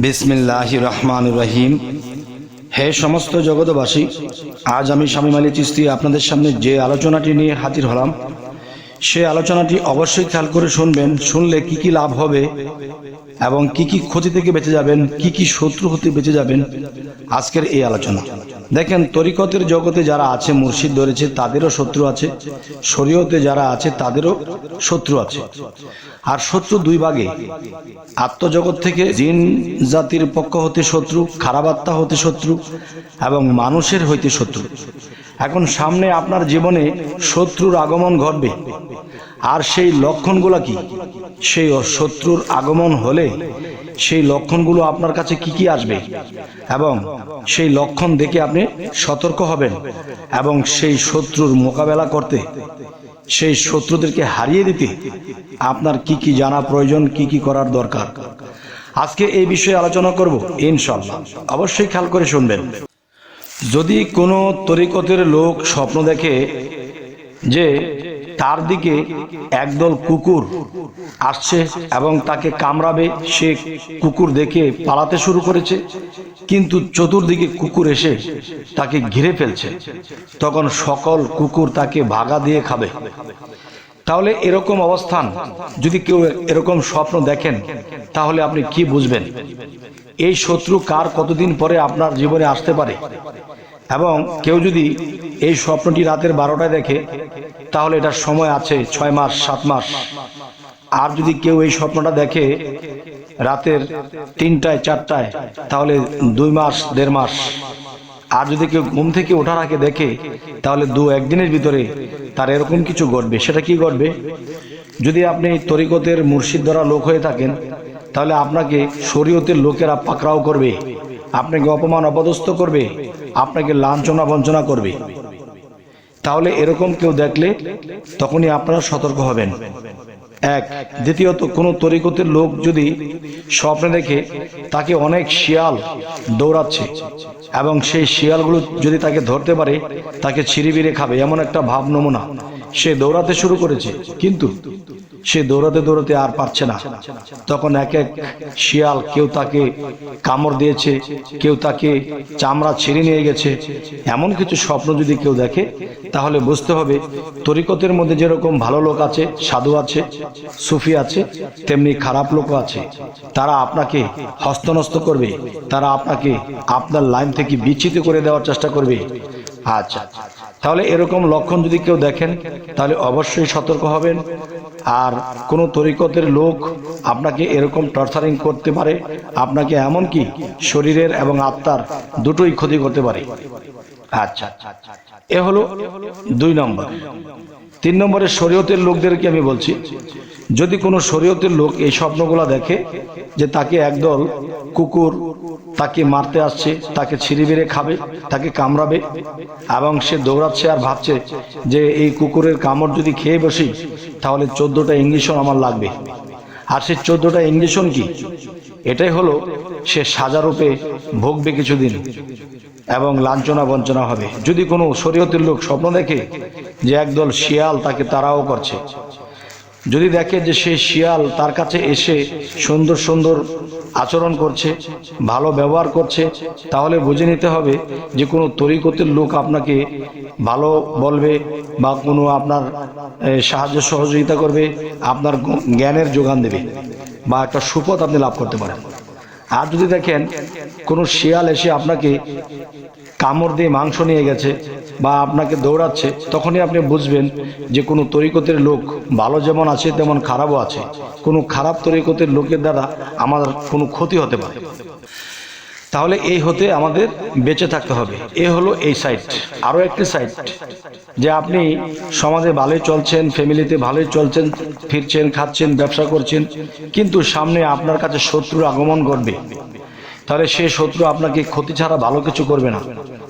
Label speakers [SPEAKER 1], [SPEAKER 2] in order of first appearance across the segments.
[SPEAKER 1] বিসমিল্লাহির রহমানির রহিম। হে সমস্ত জগতবাসী, আজ আমি শামীম আলী চিশতি আপনাদের সামনে যে আলোচনাটি নিয়ে হাজির হলাম, সে আলোচনাটি অবশ্যই খেয়াল করে শুনবেন। শুনলে কি কি লাভ হবে এবং কি কি ক্ষতি থেকে বেঁচে যাবেন, কি কি শত্রু হতে বেঁচে যাবেন, আজকের এই আলোচনা। দেখেন, তরিকতের জগতে যারা আছে, মুর্শিদ ধরেছে, তাদেরও শত্রু আছে। শরীয়তে যারা আছে তাদেরও শত্রু আছে। আর শত্রু দুই ভাগে, আত্মজগৎ থেকে জিন জাতির পক্ষ হতে শত্রু, খারাপ আত্মা হতে শত্রু এবং মানুষের হইতে শত্রু। এখন সামনে আপনার জীবনে শত্রুর আগমন ঘটবে, আর সেই লক্ষণগুলো কি? সেই শত্রুর আগমন হলে সেই লক্ষণগুলো আপনার কাছে কি কি আসবে এবং সেই লক্ষণ দেখে আপনি সতর্ক হবেন এবং সেই শত্রুর মোকাবেলা করতে, সেই শত্রুদেরকে হারিয়ে দিতে আপনার কি কি জানা প্রয়োজন, কি কি করার দরকার, আজকে এই বিষয়ে আলোচনা করব ইনশাআল্লাহ। অবশ্যই খেয়াল করে শুনবেন। যদি কোনো তরিকতের লোক স্বপ্ন দেখে যে তার দিকে একদল কুকুর আসছে এবং তাকে কামড়াবে, সে কুকুর দেখে পালাতে শুরু করেছে, কিন্তু চতুর্দিকে কুকুর এসে তাকে ঘিরে ফেলছে, তখন সকল কুকুর তাকে ভাগা দিয়ে খাবে। তাহলে এরকম অবস্থান যদি কেউ এরকম স্বপ্ন দেখেন, তাহলে আপনি কি বুঝবেন এই শত্রু কার কতদিন পরে আপনার জীবনে আসতে পারে। এবং কেউ যদি এই স্বপ্নটি রাতের 12টায় দেখে, তাহলে এটার সময় আছে 6 মাস 7 মাস। আর যদি কেউ এই স্বপ্নটা দেখে রাতের 3টায় 4টায়, তাহলে 2 মাস 1.5 মাস। আর যদি কেউ ঘুম থেকে ওঠার আগে দেখে, তাহলে 2-1 দিনের ভিতরে তার এরকম কিছু ঘটবে। সেটা কি ঘটবে? যদি আপনি তরিকতের মুর্শিদ ধরা লোক হয়ে থাকেন, তাহলে আপনাকে শরীয়তের লোকেরা পাকড়াও করবে, আপনাকে অপমান অপদস্থ করবে, আপনাকে লাঞ্ছনা বঞ্চনা করবে। তাহলে এরকম কেউ দেখলে তখনই আপনারা সতর্ক হবেন। এক। দ্বিতীয়ত, কোনো তরিকতের লোক যদি স্বপ্নে দেখে তাকে অনেক শিয়াল দৌড়াচ্ছে এবং সেই শিয়ালগুলো যদি তাকে ধরতে পারে, তাকে ছিঁড়িবিড়ে খাবে, এমন একটা ভাব নমুনা। সে দৌড়াতে শুরু করেছে, কিন্তু সে দৌড়াতে দৌড়াতে আর পারছে না। তখন এক এক শিয়াল, কেউ তাকে কামড় দিয়েছে, কেউ তাকে চামড়া ছিঁড়ে নিয়ে গেছে। এমন কিছু স্বপ্ন যদি কেউ দেখে, তাহলে বুঝতে হবে তরিকতের মধ্যে যেরকম ভালো লোক আছে, সাধু আছে, সুফি আছে, তেমনি খারাপ লোকও আছে। তারা আপনাকে হস্তনস্ত করবে, তারা আপনাকে আপনার লাইন থেকে বিচ্যুত করে দেওয়ার চেষ্টা করবে। আচ্ছা, তাহলে এরকম লক্ষণ যদি কেউ দেখেন, তাহলে অবশ্যই সতর্ক হবেন। আর কোনো তরিকতের লোক আপনাকে এরকম টর্চারিং করতে পারে, আপনাকে এমনকি শরীরের এবং আত্মার দুটোই ক্ষতি করতে পারে। আচ্ছা, এ হলো 2 নম্বর। 3 নম্বরে শরীয়তের লোকদেরকে আমি বলছি, যদি কোনো শরীয়তের লোক এই স্বপ্নগুলো দেখে যে তাকে একদল কুকুর তাকে মারতে আসছে, তাকে ছিঁড়িবিড়ে খাবে, তাকে কামড়াবে, এবং সে দৌড়াচ্ছে আর ভাবছে যে এই কুকুরের কামড় যদি খেয়ে বসি, তাহলে 14টা ইঞ্জেকশন আমার লাগবে। আর সে 14টা ইঞ্জেকশন কি? এটাই হলো সে সাজারূপে ভোগবে কিছুদিন এবং লাঞ্ছনা বঞ্চনা হবে। যদি কোনো শরীয়তের লোক স্বপ্ন দেখে যে একদল শিয়াল তাকে তাড়াও করছে, যদি দেখে যে সেই শিয়াল তার কাছে এসে সুন্দর সুন্দর আচরণ করছে, ভালো ব্যবহার করছে, তাহলে বুঝে নিতে হবে যে কোনো তরিকতের লোক আপনাকে ভালো বলবে বা কোনো আপনার সাহায্য সহযোগিতা করবে, আপনার জ্ঞানের যোগান দেবে বা একটা সুপথ আপনি লাভ করতে পারেন। আর যদি দেখেন কোনো শিয়াল এসে আপনাকে কামড় দিয়ে মাংস নিয়ে গেছে বা আপনাকে দৌড়াচ্ছে, তখনই আপনি বুঝবেন যে কোনো তরিকতের লোক ভালো যেমন আছে তেমন খারাপও আছে। কোনো খারাপ তরিকতের লোকের দ্বারা আমাদের কোনো ক্ষতি হতে পারে। তাহলে এই হতে আমাদের বেঁচে থাকতে হবে। এ হলো এই সাইড। আরও একটি সাইড, যে আপনি সমাজে ভালোই চলছেন, ফ্যামিলিতে ভালোই চলছেন, ফিরছেন, খাচ্ছেন, ব্যবসা করছেন, কিন্তু সামনে আপনার কাছে শত্রুর আগমন ঘটবে। তাহলে সেই শত্রু আপনাকে ক্ষতি ছাড়া ভালো কিছু করবে না।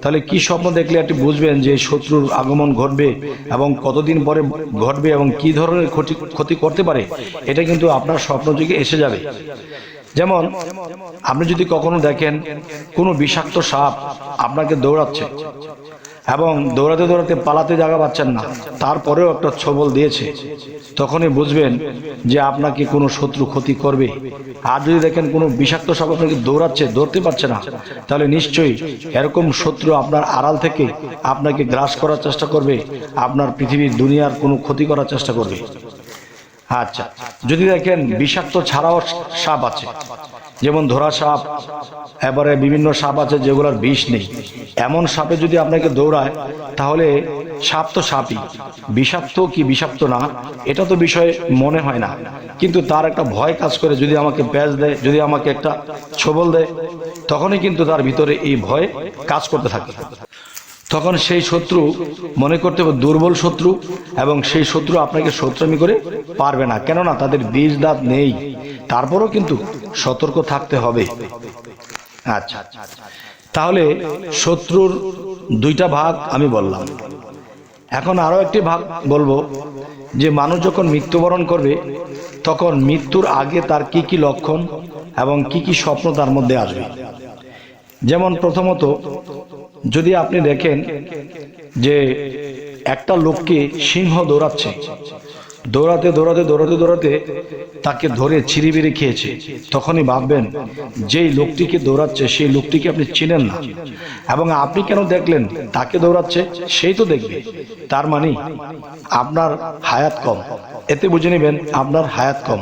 [SPEAKER 1] তাহলে কি স্বপ্ন দেখলে আপনি বুঝবেন যে শত্রুর আগমন ঘটবে এবং কতদিন পরে ঘটবে এবং কি ধরনের ক্ষতি করতে পারে, এটা কিন্তু আপনার স্বপ্ন যুগে এসে যাবে। যেমন আপনি যদি কখনো দেখেন কোনো বিষাক্ত সাপ আপনাকে দৌড়াচ্ছে এবং দৌড়াতে দৌড়াতে পালাতে জায়গা পাচ্ছেন না, তারপরেও একটা ছোবল দিয়েছে, তখনই বুঝবেন যে আপনাকে কোনো শত্রু ক্ষতি করবে। আর যদি দেখেন কোনো বিষাক্ত সাপ আপনাকে দৌড়াচ্ছে, ধরতে পারছে না, তাহলে নিশ্চয়ই এরকম শত্রু আপনার আড়াল থেকে আপনাকে গ্রাস করার চেষ্টা করবে, আপনার পৃথিবীর দুনিয়ার কোনো ক্ষতি করার চেষ্টা করবে। আচ্ছা, যদি দেখেন বিষাক্ত ছাড়াও সাপ আছে, যেমন ধরা সাপ, এবারে বিভিন্ন সাপ আছে যেগুলোর বিষ নেই, এমন সাপে যদি আপনাকে দৌড়ায় তাহলে সাপ তো সাপই, বিষাক্ত কি বিষাক্ত না এটা তো বিষয় মনে হয় না, কিন্তু তার একটা ভয় কাজ করে। যদি আমাকে প্যাঁচ দেয়, যদি আমাকে একটা ছোবল দেয়, তখনই কিন্তু তার ভিতরে এই ভয় কাজ করতে থাকে। তখন সেই শত্রু মনে করতে হবে দুর্বল শত্রু, এবং সেই শত্রু আপনাকে শত্রুমি করে পারবে না, কেননা তাদের বিষ দাঁত নেই। তারপরও কিন্তু সতর্ক থাকতে হবে। আচ্ছা, তাহলে শত্রুর দুইটা ভাগ আমি বললাম। এখন আরো একটি ভাগ বলবো, যে মানুষ যখন মৃত্যুবরণ করবে তখন মৃত্যুর আগে তার কি কি লক্ষণ এবং কি কি স্বপ্ন তার মধ্যে আসবে। যেমন প্রথমত, যদি আপনি দেখেন যে একটা লোককে সিংহ দৌড়াচ্ছে, দৌড়াতে দৌড়াতে দৌড়াতে দৌড়াতে তাকে ধরে ছিঁড়িবিড়ি খেয়েছে, তখনই ভাববেন যেই লোকটিকে দৌড়াচ্ছে সেই লোকটিকে আপনি চিনেন না, এবং আপনি কেন দেখলেন, তাকে দৌড়াচ্ছে সেই তো দেখবে, তার মানে আপনার হায়াত কম, এতে বুঝে নেবেন আপনার হায়াত কম।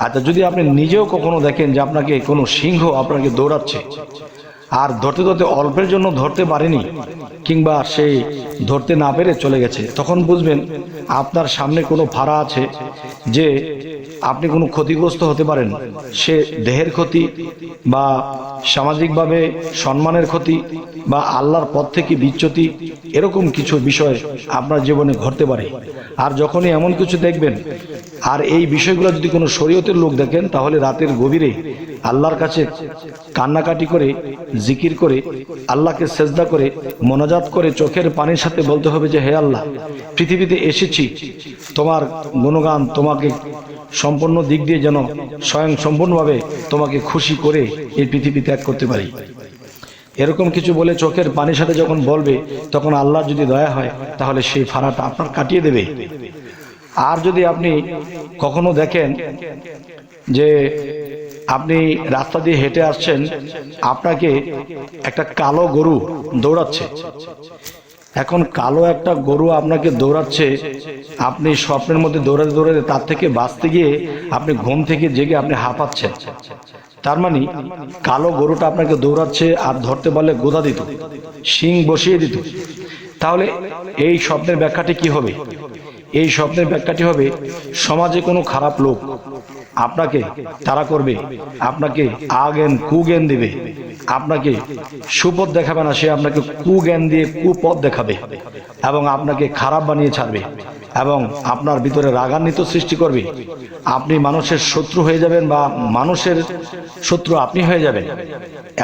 [SPEAKER 1] আচ্ছা, যদি আপনি নিজেও কখনো দেখেন যে আপনাকে কোনো সিংহ আপনাকে দৌড়াচ্ছে, আর ধরতে ধরতে অল্পের জন্য ধরতে পারেনি, কিংবা সে ধরতে না পেরে চলে গেছে, তখন বুঝবেন আপনার সামনে কোনো ফাঁড়া আছে, যে আপনি কোনো ক্ষতিগ্রস্ত হতে পারেন। সে দেহের ক্ষতি, বা সামাজিকভাবে সম্মানের ক্ষতি, বা আল্লাহর পথ থেকে বিচ্যুতি, এরকম কিছু বিষয় আপনার জীবনে ঘটতে পারে। আর যখনই এমন কিছু দেখবেন, আর এই বিষয়গুলো যদি কোনো শরীয়তের লোক দেখেন, তাহলে রাতের গভীরে আল্লাহর কাছে কান্নাকাটি করে, জিকির করে, আল্লাহকে সেজদা করে, মোনাজাত করে, চোখের পানির সাথে বলতে হবে যে হে আল্লাহ, পৃথিবীতে এসেছি তোমার গুণগান, তোমাকে সম্পূর্ণ দিক দিয়ে যেন স্বয়ং সম্পূর্ণভাবে তোমাকে খুশি করে এই পৃথিবী ত্যাগ করতে পারি। এরকম কিছু বলে চোখের পানির সাথে যখন বলবে, তখন আল্লাহ যদি দয়া হয় তাহলে সেই ফাঁড়াটা আপনার কাটিয়ে দেবে। আর যদি আপনি কখনো দেখেন যে আপনি রাস্তা দিয়ে হেঁটে আসছেন, আপনাকে একটা কালো গরু দৌড়াচ্ছে, এখন কালো একটা গরু আপনাকে দৌড়াচ্ছে, আপনি স্বপ্নের মধ্যে দৌড়াতে দৌড়াতে তার থেকে বাঁচতে গিয়ে আপনি ঘুম থেকে জেগে আপনি হাঁপাচ্ছেন, তার মানে কালো গরুটা আপনাকে দৌড়াচ্ছে, আর ধরতে পারলে গোদা দিত, শিং বসিয়ে দিত। তাহলে এই স্বপ্নের ব্যাখ্যাটি কি হবে? এই স্বপ্নের ব্যাখ্যাটি হবে, সমাজে কোনো খারাপ লোক আপনাকে তাড়া করবে, আপনাকে আজ্ঞান কুজ্ঞান দিবে, আপনাকে সুপথ দেখাবে না, সে আপনাকে কুজ্ঞান দিয়ে কুপথ দেখাবে, এবং আপনাকে খারাপ বানিয়ে ছাড়বে, এবং আপনার ভিতরে রাগান্বিত সৃষ্টি করবে। আপনি মানুষের শত্রু হয়ে যাবেন, বা মানুষের শত্রু আপনি হয়ে যাবেন,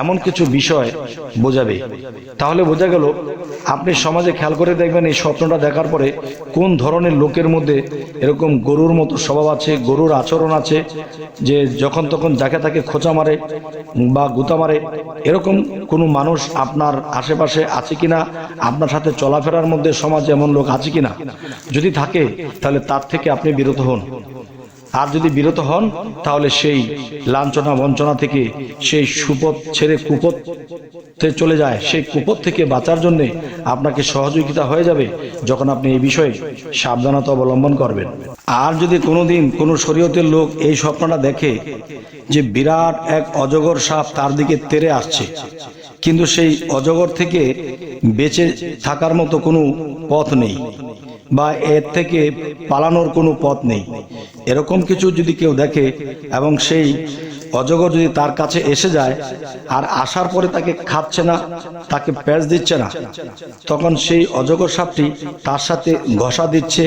[SPEAKER 1] এমন কিছু বিষয় বোঝাবে। তাহলে বোঝা গেল, আপনি সমাজে খেয়াল করে দেখবেন এই স্বপ্নটা দেখার পরে কোন ধরনের লোকের মধ্যে এরকম গরুর মতো স্বভাব আছে, গরুর আচরণ আছে, যে যখন তখন যাকে তাকে খোঁচা মারে বা গুতা মারে। এরকম কোনো মানুষ আপনার আশেপাশে আছে কিনা, আপনার সাথে চলাফেরার মধ্যে সমাজে এমন লোক আছে কিনা, যদি থাকে তাহলে তার থেকে আপনি বিরত হন। আর যদি বিরত হন, তাহলে সেই লাঞ্ছনা বঞ্চনা থেকে, সেই সুপথ ছেড়ে কুপথে চলে যায়, সেই কুপথ থেকে বাঁচার জন্য আপনাকে সহযোগিতা হয়ে যাবে, যখন আপনি এই বিষয়ে সাবধানতা অবলম্বন করবেন। আর যদি কোনোদিন কোনো শরীয়তের লোক এই স্বপ্নটা দেখে যে বিরাট এক অজগর সাপ তার দিকে তেড়ে আসছে, কিন্তু সেই অজগর থেকে বেঁচে থাকার মতো কোনো পথ নেই, বা এর থেকে পালানোর কোনো পথ নেই, এরকম কিছু যদি কেউ দেখে, এবং সেই অজগর যদি তার কাছে এসে যায়, আর আসার পরে তাকে খাচ্ছে না, তাকে প্যাঁচ দিচ্ছে না, তখন সেই অজগর সাপটি তার সাথে ঘষা দিচ্ছে,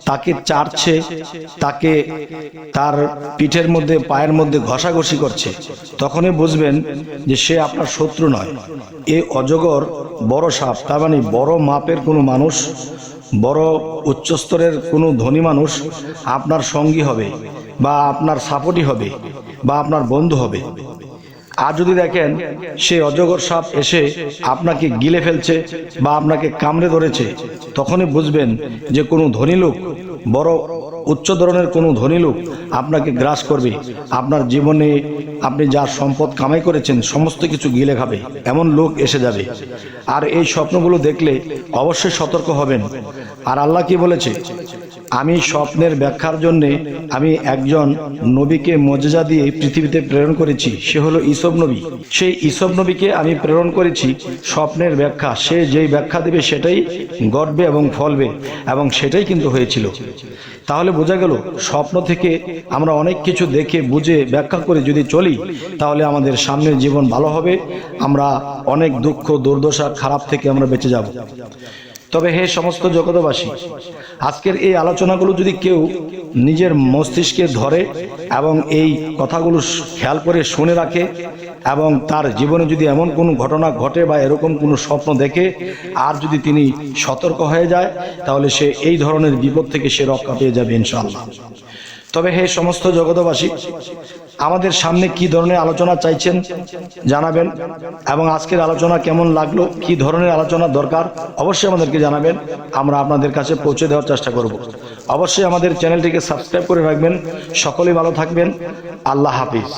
[SPEAKER 1] তাকে চাটছে, তাকে তার পিঠের মধ্যে পায়ের মধ্যে ঘষাঘষি করছে, তখনই বুঝবেন যে সে আপনার শত্রু নয়। এই অজগর বড় সাপ, তার মানে বড় মাপের কোনো মানুষ, বড় উচ্চস্তরের কোনো ধনী মানুষ আপনার সঙ্গী হবে, বা আপনার সাপোর্টই হবে, বা আপনার বন্ধু হবে। আর যদি দেখেন সেই অজগর সাপ এসে আপনাকে গিলে ফেলছে বা আপনাকে কামড়ে ধরেছে, তখনই বুঝবেন যে কোনো ধনী লোক, বড় উচ্চ ধরনের কোনো ধনী লোক আপনাকে গ্রাস করবে, আপনার জীবনে আপনি যা সম্পদ কামাই করেছেন সমস্ত কিছু গিলে খাবে, এমন লোক এসে যাবে। আর এই স্বপ্নগুলো দেখলে অবশ্যই সতর্ক হবেন। আর আল্লাহ কি বলেছে, আমি স্বপ্নের ব্যাখ্যার জন্যে আমি একজন নবীকে মুজিজা দিয়ে পৃথিবীতে প্রেরণ করেছি, সে হলো ঈসব নবী। সেই ঈসব নবীকে আমি প্রেরণ করেছি স্বপ্নের ব্যাখ্যা, সে যেই ব্যাখ্যা দেবে সেটাই ঘটবে এবং ফলবে, এবং সেটাই কিন্তু হয়েছিল। তাহলে বোঝা গেল স্বপ্ন থেকে আমরা অনেক কিছু দেখে বুঝে ব্যাখ্যা করে যদি চলি তাহলে আমাদের সামনের জীবন ভালো হবে, আমরা অনেক দুঃখ দুর্দশা খারাপ থেকে আমরা বেঁচে যাব। তবে হে সমস্ত জগতবাসী, আজকের এই আলোচনাগুলো যদি কেউ নিজের মস্তিষ্কে ধরে এবং এই কথাগুলো খেয়াল করে শুনে রাখে এবং তার জীবনে যদি এমন কোনো ঘটনা ঘটে বা এরকম কোনো স্বপ্ন দেখে আর যদি তিনি সতর্ক হয়ে যায় তাহলে সে এই ধরনের বিপদ থেকে সে রক্ষা পেয়ে যাবে ইনশাআল্লাহ। তবে হে সমস্ত জগতবাসী, আমাদের সামনে কি ধরনের আলোচনা চাইছেন জানাবেন, এবং আজকের আলোচনা কেমন লাগলো, কি ধরনের আলোচনা দরকার অবশ্যই আমাদেরকে জানাবেন, আমরা আপনাদের কাছে পৌঁছে দেওয়ার চেষ্টা করব। অবশ্যই আমাদের চ্যানেলটিকে সাবস্ক্রাইব করে রাখবেন। সকলেই ভালো থাকবেন। আল্লাহ হাফিজ।